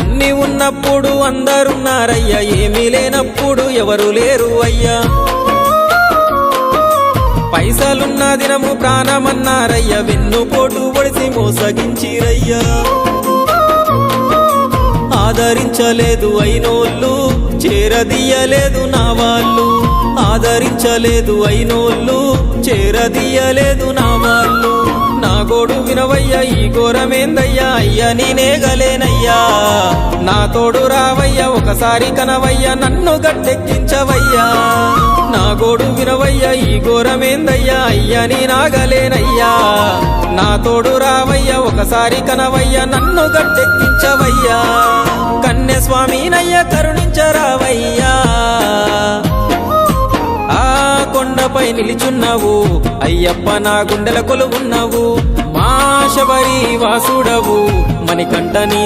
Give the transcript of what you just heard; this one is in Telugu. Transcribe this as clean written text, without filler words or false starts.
అన్ని ఉన్నప్పుడు అందరున్నారయ్యా, ఏమీ లేనప్పుడు ఎవరు లేరు అయ్యా. పైసలున్న దినము ప్రాణమన్నారయ్యా, వెన్నుపోటు పొడిసి మోసగించిరయ్యా. ఆదరించలేదు అయినోళ్ళు, చేరదీయలేదు నా వాళ్ళు. ఆదరించలేదు అయినోళ్ళు, చేరదీయలేదు నా వాళ్ళు. నా గోడు వినవయ్యా, ఈ ఘోరమేందయ్యా, అయ్యా నేనేగలేనయ్యా. నా తోడు రావయ్యా, ఒకసారి కనవయ్యా, నన్ను గట్టెక్కించవయ్యా. నా గోడు వినవయ్యా, ఈ ఘోరమేందయ్యా, అయ్యా నేనాగలేనయ్యా. నా తోడు రావయ్యా, ఒకసారి కనవయ్యా, నన్ను గట్టెక్కించవయ్యా. కన్యస్వామినయ్యా కరుణించరావయ్యా. ఆ కొండపై నిలిచున్నావు అయ్యప్ప, నా గుండెల కొలువున్నావు. మా శబరి వాసుడవు, మణికంఠ నీ